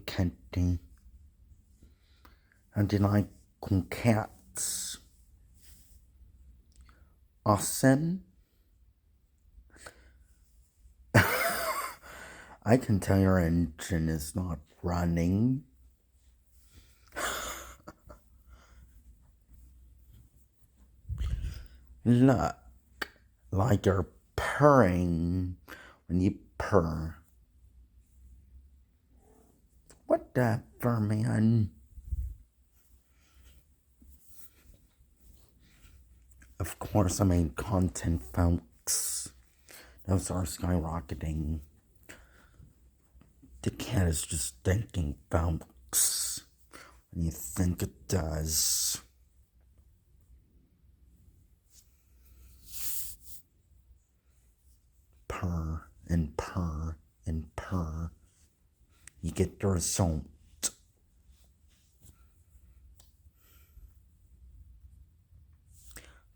Kenty. And then I cats. Awesome. I can tell your engine is not running. Look, like you're purring when you purr. Whatever, man. Of course, I made content, folks. Those are skyrocketing. The cat is just thinking, folks. And you think it does. Purr and purr and purr. You get the result.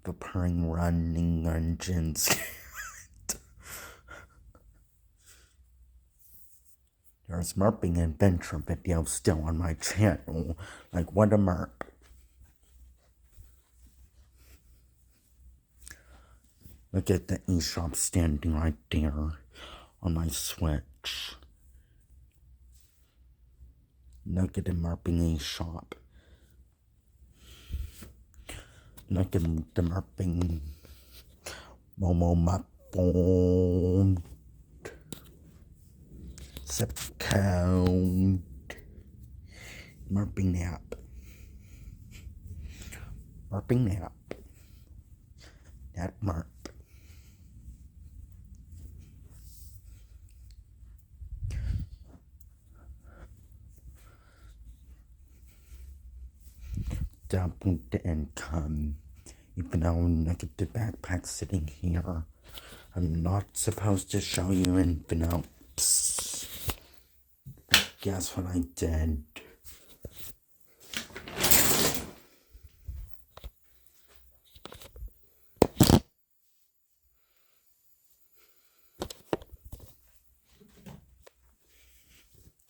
The purring running engines. There's Merping adventure video still on my channel. Like, what a merp. Look at the eShop standing right there on my Switch. Look at the Merping eShop. Look at the Merping Momo my phone. Zip code. Merping app. Merping app. That merp. Double the income. Even though look at the backpack sitting here. I'm not supposed to show you envelopes. Guess what I did?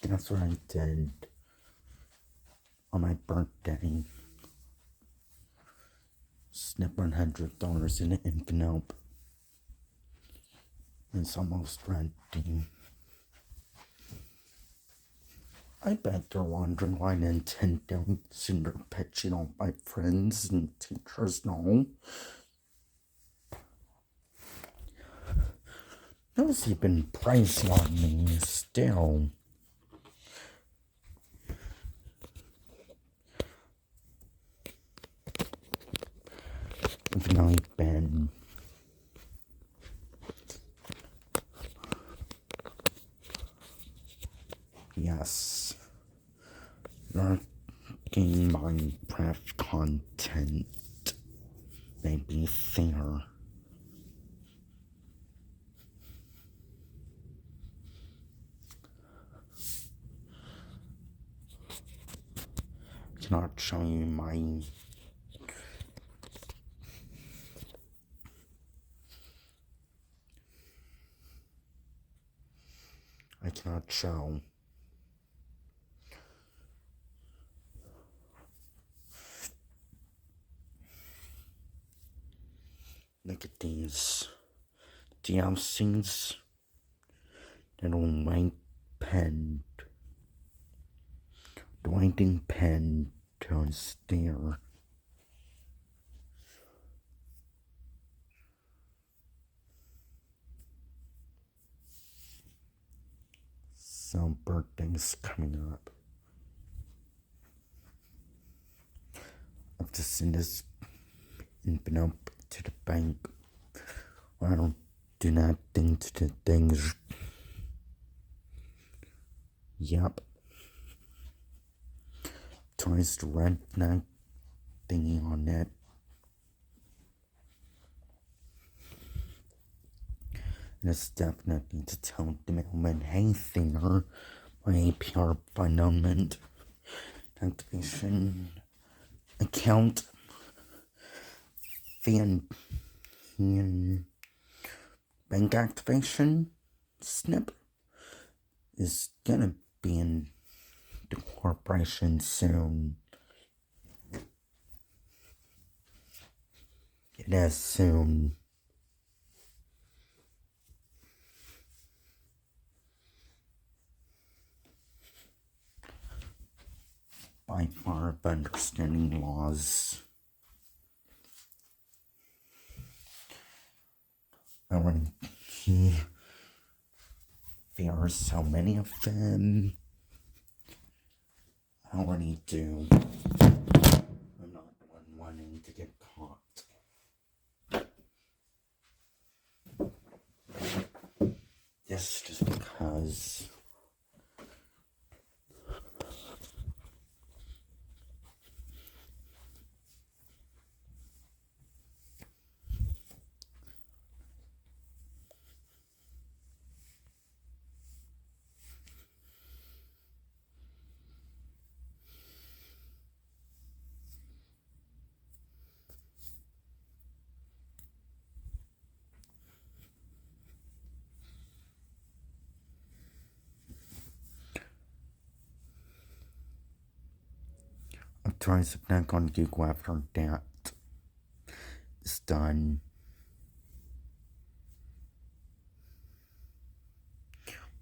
Guess what I did on my birthday? Snip $100 in an envelope. It's almost ready. I bet they're wondering why Nintendo isn't their pitching all my friends and teachers know. Those even pricing on me still. Even I've been yes, lurking Minecraft content may be fair. I cannot show you my I cannot show. Look at these DLCs. Little white pen. The writing pen turns there. Some birthdays coming up. I have to send this envelope to the bank. I don't do nothing to the things. Yep. Tries to rent that thingy on that. And it's definitely to tell the mailman, hey there, my APR fundament activation account fan bank activation snip is gonna be in celebration soon. It is soon. By far of understanding laws. When there are so many of them, I already do. I'm not wanting to get caught. This just because I'm trying to back on Google after that is done.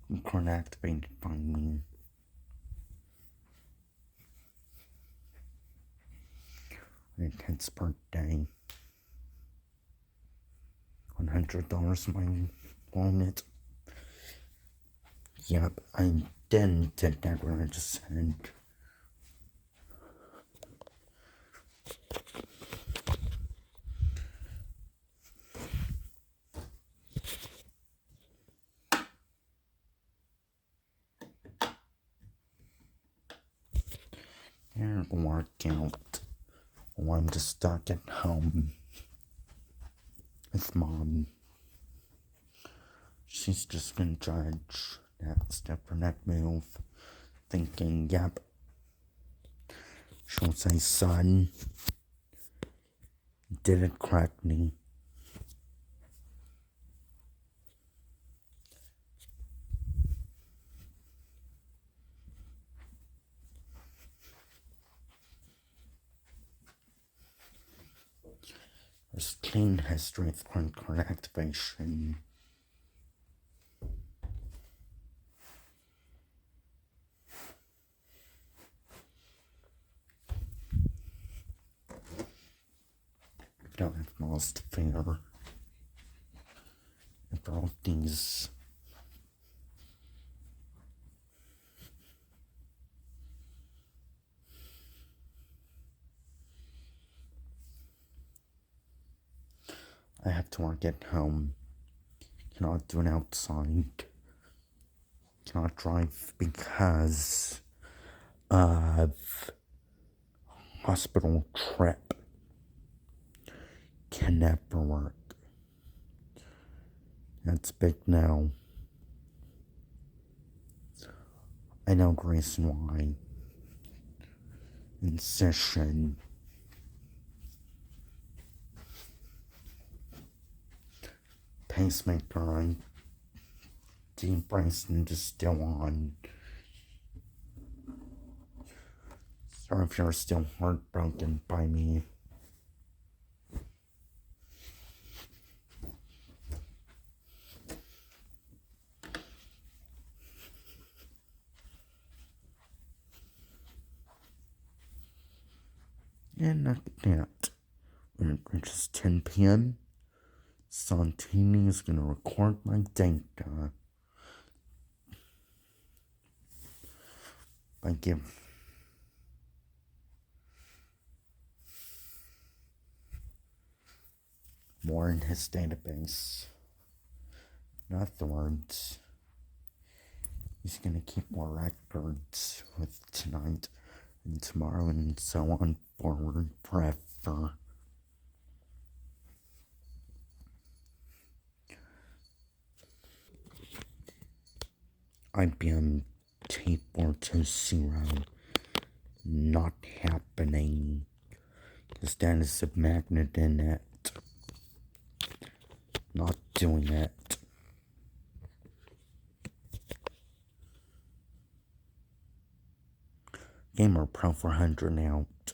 I'm currently activated by me. It's birthday. $100 my wallet. Yep, I didn't take that what I just said. And workout while I'm just stuck at home with Mom. She's just gonna judge that step or that move, thinking, yep. She'll say, son, you did it correctly. There's clean history with credit card activation. I don't have most fear. For all these I have to work at home. Cannot do it outside. Cannot drive because of hospital trip. Can never work. That's big now. I know the reason why. Incision. Pacemaker on. Dean Bryson is still on. Sorry if you're still heartbroken by me. And after that, when it reaches 10 p.m., Santini is going to record my data. I give more in his database. In other words, he's going to keep more records with tonight and tomorrow and so on forward forever. IBM T420 not happening because that is a magnet in it. Not doing it. Gamer Pro 400 out.